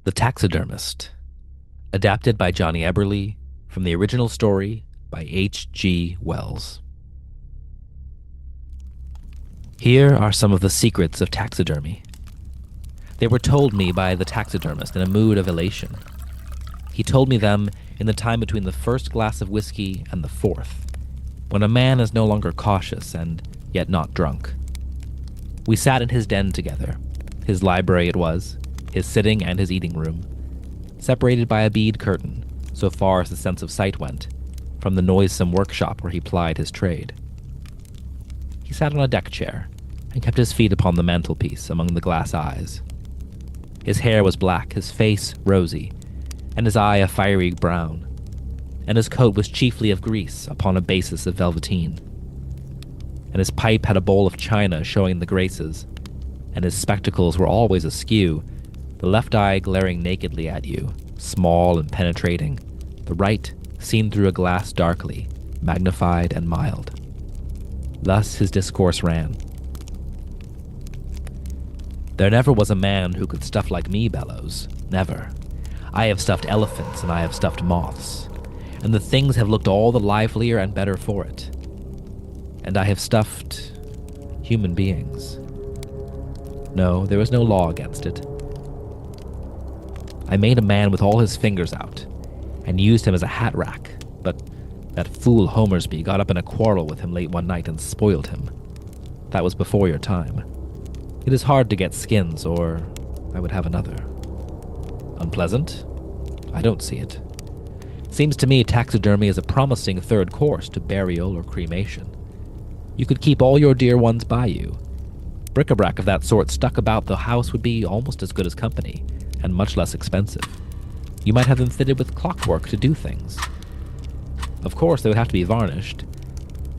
The Taxidermist, adapted by Jonny Eberle from the original story by H.G. Wells. Here are some of the secrets of taxidermy. They were told me by the taxidermist in a mood of elation. He told me them in the time between the first glass of whiskey and the fourth, when a man is no longer cautious and yet not drunk. We sat in his den together, his library it was, his sitting and his eating room, separated by a bead curtain, so far as the sense of sight went, from the noisome workshop where he plied his trade. He sat on a deck chair and kept his feet upon the mantelpiece among the glass eyes. His hair was black, his face rosy, and his eye a fiery brown, and his coat was chiefly of grease upon a basis of velveteen. And his pipe had a bowl of china showing the graces, and his spectacles were always askew, the left eye glaring nakedly at you, small and penetrating, the right seen through a glass darkly, magnified and mild. Thus his discourse ran. There never was a man who could stuff like me, Bellows. Never. I have stuffed elephants and I have stuffed moths, and the things have looked all the livelier and better for it. And I have stuffed human beings. No, there was no law against it. I made a man with all his fingers out, and used him as a hat rack, but that fool Homersby got up in a quarrel with him late one night and spoiled him. That was before your time. It is hard to get skins, or I would have another. Unpleasant? I don't see it. Seems to me taxidermy is a promising third course to burial or cremation. You could keep all your dear ones by you. Bric-a-brac of that sort stuck about the house would be almost as good as company, and much less expensive. You might have them fitted with clockwork to do things. Of course, they would have to be varnished,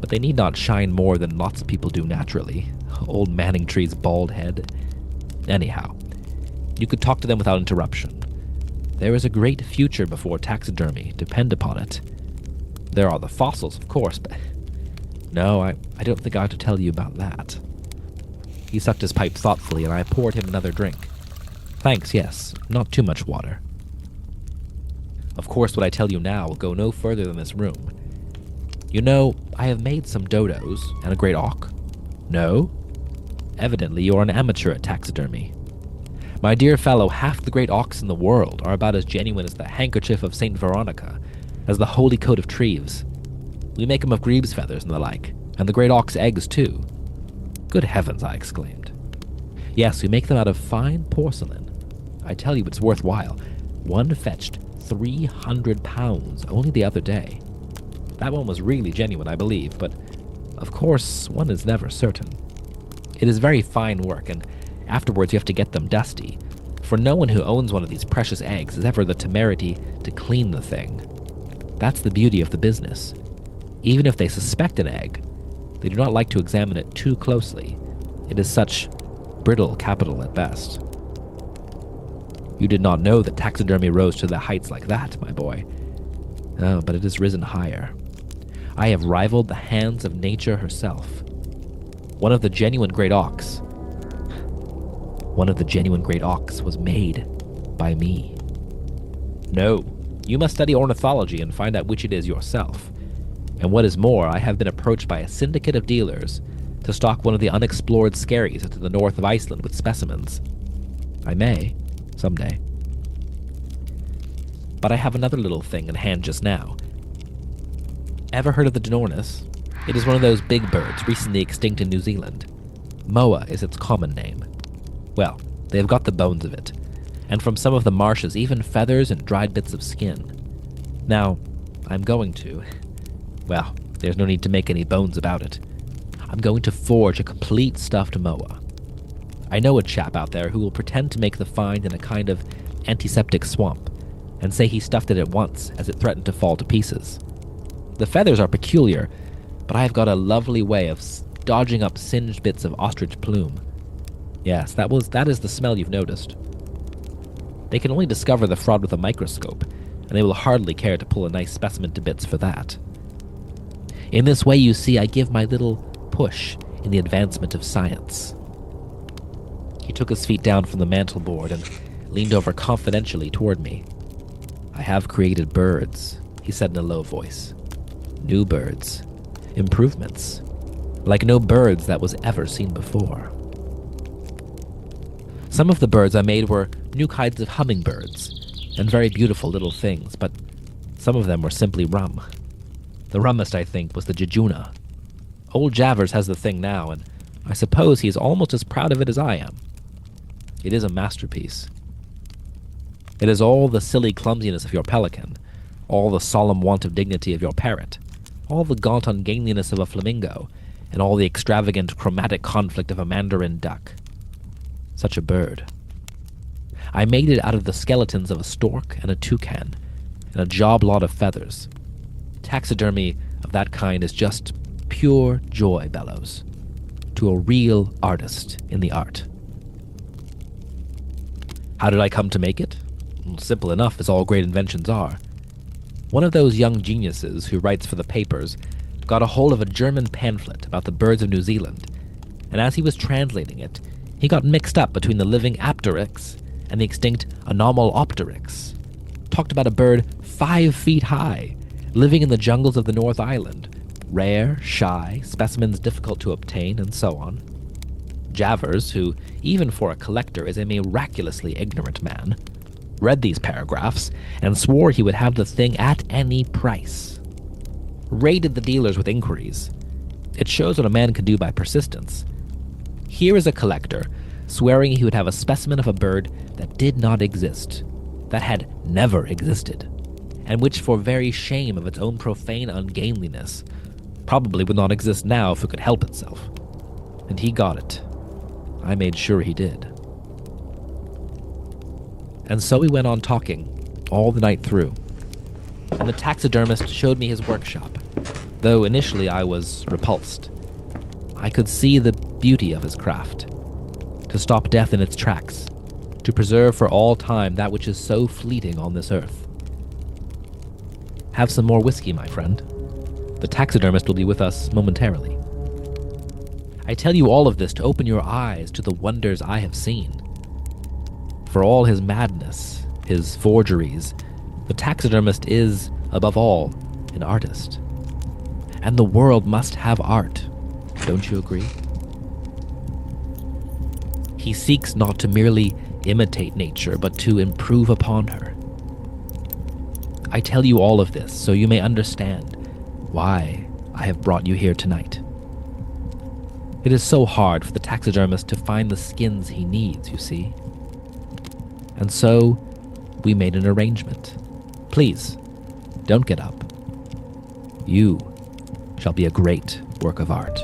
but they need not shine more than lots of people do naturally. Old Manningtree's bald head. Anyhow, you could talk to them without interruption. There is a great future before taxidermy, depend upon it. There are the fossils, of course, but no, I don't think I ought to tell you about that. He sucked his pipe thoughtfully, and I poured him another drink. Thanks, yes, not too much water. Of course, what I tell you now will go no further than this room. You know, I have made some dodos and a great auk. No? Evidently you are an amateur at taxidermy. My dear fellow, half the great auks in the world are about as genuine as the handkerchief of St. Veronica, as the holy coat of Treves. We make 'em of grebe's feathers and the like, and the great auk's eggs too. Good heavens, I exclaimed. Yes, we make them out of fine porcelain. I tell you, it's worthwhile. One fetched 300 pounds only the other day. That one was really genuine, I believe, but of course, one is never certain. It is very fine work, and afterwards you have to get them dusty, for no one who owns one of these precious eggs has ever the temerity to clean the thing. That's the beauty of the business. Even if they suspect an egg, they do not like to examine it too closely. It is such brittle capital at best. You did not know that taxidermy rose to the heights like that, my boy. Oh, but it has risen higher. I have rivaled the hands of nature herself. One of the genuine great auks was made by me. No, you must study ornithology and find out which it is yourself. And what is more, I have been approached by a syndicate of dealers to stock one of the unexplored skerries to the north of Iceland with specimens. I may, someday. But I have another little thing in hand just now. Ever heard of the Dinornis? It is one of those big birds recently extinct in New Zealand. Moa is its common name. Well, they have got the bones of it, and from some of the marshes even feathers and dried bits of skin. Now, I'm going to... Well, there's no need to make any bones about it. I'm going to forge a complete stuffed moa. I know a chap out there who will pretend to make the find in a kind of antiseptic swamp, and say he stuffed it at once as it threatened to fall to pieces. The feathers are peculiar, but I have got a lovely way of dodging up singed bits of ostrich plume. Yes, that is the smell you've noticed. They can only discover the fraud with a microscope, and they will hardly care to pull a nice specimen to bits for that. In this way, you see, I give my little push in the advancement of science. He took his feet down from the mantel board and leaned over confidentially toward me. "I have created birds," he said in a low voice. "New birds. Improvements. Like no birds that was ever seen before." Some of the birds I made were new kinds of hummingbirds, and very beautiful little things, but some of them were simply rum. The rummest, I think, was the jejuna. Old Javers has the thing now, and I suppose he is almost as proud of it as I am. It is a masterpiece. It is all the silly clumsiness of your pelican, all the solemn want of dignity of your parrot, all the gaunt ungainliness of a flamingo, and all the extravagant chromatic conflict of a mandarin duck. Such a bird. I made it out of the skeletons of a stork and a toucan, and a job lot of feathers. Taxidermy of that kind is just pure joy, Bellows, to a real artist in the art. How did I come to make it? Simple enough, as all great inventions are. One of those young geniuses who writes for the papers got a hold of a German pamphlet about the birds of New Zealand, and as he was translating it, he got mixed up between the living apteryx and the extinct anomalopteryx. Talked about a bird 5 feet high, living in the jungles of the North Island, rare, shy, specimens difficult to obtain, and so on. Javers, who, even for a collector, is a miraculously ignorant man, read these paragraphs and swore he would have the thing at any price. Raided the dealers with inquiries. It shows what a man can do by persistence. Here is a collector swearing he would have a specimen of a bird that did not exist, that had never existed, and which, for very shame of its own profane ungainliness, probably would not exist now if it could help itself. And he got it. I made sure he did. And so we went on talking, all the night through. And the taxidermist showed me his workshop, though initially I was repulsed. I could see the beauty of his craft. To stop death in its tracks, to preserve for all time that which is so fleeting on this earth. Have some more whiskey, my friend. The taxidermist will be with us momentarily. I tell you all of this to open your eyes to the wonders I have seen. For all his madness, his forgeries, the taxidermist is, above all, an artist. And the world must have art. Don't you agree? He seeks not to merely imitate nature, but to improve upon her. I tell you all of this so you may understand why I have brought you here tonight. It is so hard for the taxidermist to find the skins he needs, you see. And so, we made an arrangement. Please, don't get up. You shall be a great work of art.